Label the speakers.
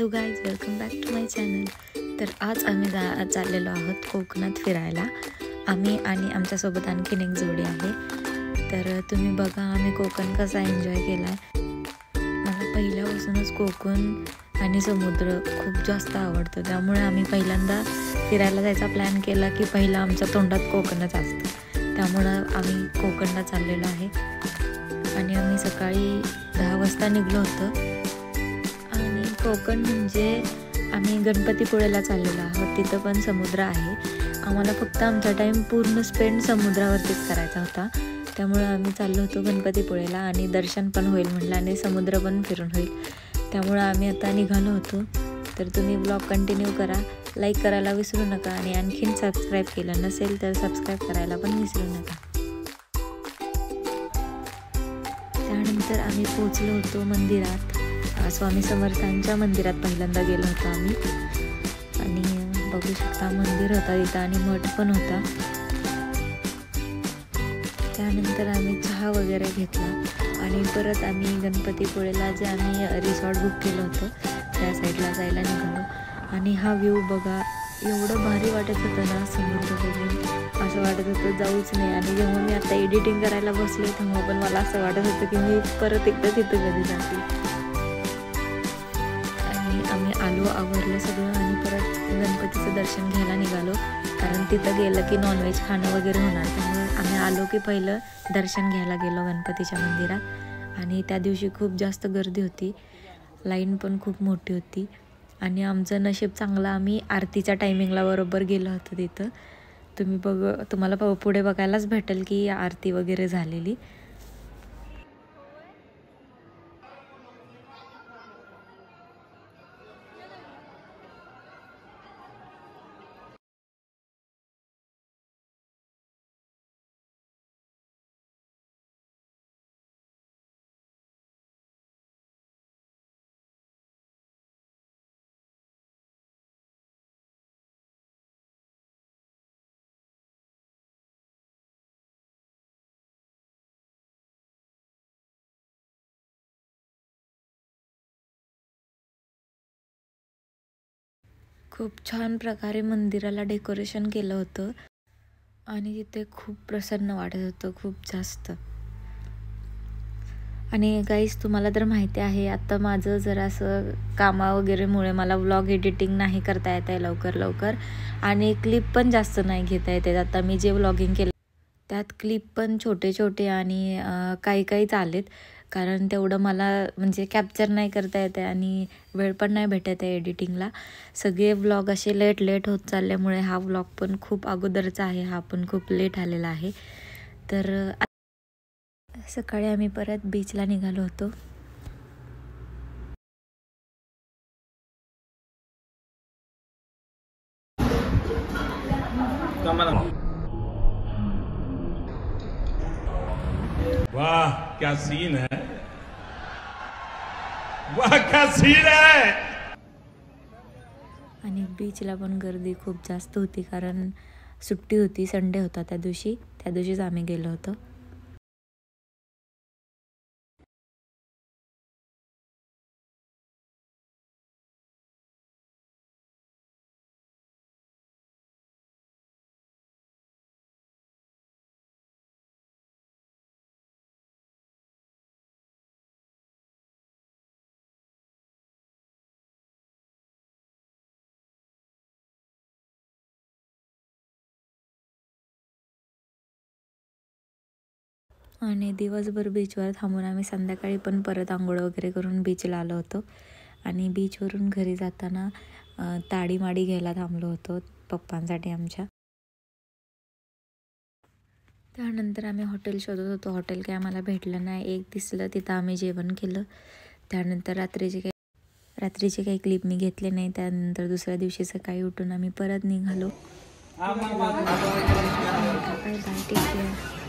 Speaker 1: Hello guys, welcome back to my channel. तर आज आम्ही चाललेलो आहोत कोकणात फिरायला. आम्ही आणि आमच्यासोबत आणखीन एक जोडी आहे. तर तुम्ही बघा आम्ही कोकण कसा एन्जॉय केला आहे. मला पहिल्यापासूनच कोकण आणि समुद्र खूप जास्त आवडतं, त्यामुळे आम्ही पहिल्यांदा फिरायला जायचा प्लॅन केला की पहिला आमच्या तोंडात कोकणच असतं. त्यामुळं आम्ही कोकणला चाललेलो आहे आणि आम्ही सकाळी 10 वाजता निघलो होतो. आणि कोकण म्हणजे आम्ही गणपतीपुळेला चाललेलो आहोत. तिथं पण समुद्र आहे. आम्हाला फक्त आमचा टाईम पूर्ण स्पेंड समुद्रावरतीच करायचा होता, त्यामुळे आम्ही चाललो होतो गणपतीपुळेला आणि दर्शन पण होईल म्हटलं आणि समुद्र पण फिरून होईल. त्यामुळं आम्ही आता निघालो होतो. तर तुम्ही ब्लॉग कंटिन्यू करा, लाईक करायला विसरू नका आणि आणखीन सबस्क्राईब केलं नसेल तर सबस्क्राईब करायला पण विसरू नका. त्यानंतर आम्ही पोचलो होतो मंदिरात. स्वामी समर्थांच्या मंदिरात पहिल्यांदा गेलो होतो आम्ही आणि बघू शकता मंदिर होता तिथं आणि मठ पण होता. त्यानंतर आम्ही चहा वगैरे घेतला आणि परत आम्ही गणपतीपुळेला जे आम्ही रिसॉर्ट बुक केलं होतं त्या साईडला जायला निघालो. आणि हा व्ह्यू बघा, एवढं भारी वाटत होतं ना समुद्र बघून, असं वाटत होतं जाऊच नाही. आणि जेव्हा मी आता एडिटिंग करायला बसले तेव्हा पण मला असं वाटत होतं की मी परत एकदा तिथं कधी जाते. आणि आम्ही आलो, आवरलं सगळं आणि परत गणपतीचं दर्शन घ्यायला निघालो, कारण तिथं गेलं की नॉनव्हेज खाणं वगैरे होणार. त्यामुळे आम्ही आलो की पहिलं दर्शन घ्यायला गेलो गणपतीच्या मंदिरात. आणि त्या दिवशी खूप जास्त गर्दी होती, लाईन पण खूप मोठी होती. आणि आमचं नशीब चांगलं, आम्ही आरतीच्या टायमिंगला बरोबर गेलो होतो तिथं. तुम्हाला पुढे बघायलाच भेटेल की आरती वगैरे झालेली. खूप छान प्रकारे मंदिराला डेकोरेशन केलं होतं आणि तिथे खूप प्रसन्न वाटत होतं, खूप जास्त. आणि गाईस, तुम्हाला तर माहिती आहे आता माझं जरासं कामा वगैरेमुळे मला व्लॉग एडिटिंग नाही करता येत आहे लवकर आणि क्लिप पण जास्त नाही घेता येत. आता मी जे व्लॉगिंग केलं त्यात क्लिप पण छोटे आणि काही चालेत, कारण तेवढं मला म्हणजे कॅप्चर नाही करता येत आहे आणि वेळ पण नाही भेटत आहे एडिटिंगला. सगळे व्लॉग असे लेट होत चालल्यामुळे हा व्लॉग पण खूप अगोदरचा आहे, हा पण खूप लेट आलेला आहे. तर सकाळी आम्ही परत बीचला निघालो होतो.
Speaker 2: वाह क्या सीन है, वाह क्या सीन है.
Speaker 1: आणि बीचला पण गर्दी खूप जास्त होती, कारण सुट्टी होती, संडे होता त्या दिवशीच आम्ही गेलो होतो. आणि दिवसभर बीचवर थांबून आम्ही संध्याकाळी पण परत आंघोळ वगैरे करून बीचला आलो होतो. आणि बीचवरून घरी जाताना ताडीमाडी घ्यायला थांबलो होतो पप्पांसाठी आमच्या. त्यानंतर आम्ही हॉटेल शोधत होतो, हॉटेल काय आम्हाला भेटलं नाही. एक दिसलं, तिथं आम्ही जेवण केलं. त्यानंतर रात्रीचे काही क्लिप मी घेतले नाही. त्यानंतर दुसऱ्या दिवशी सकाळी उठून आम्ही परत निघालो. Bye bye, take care.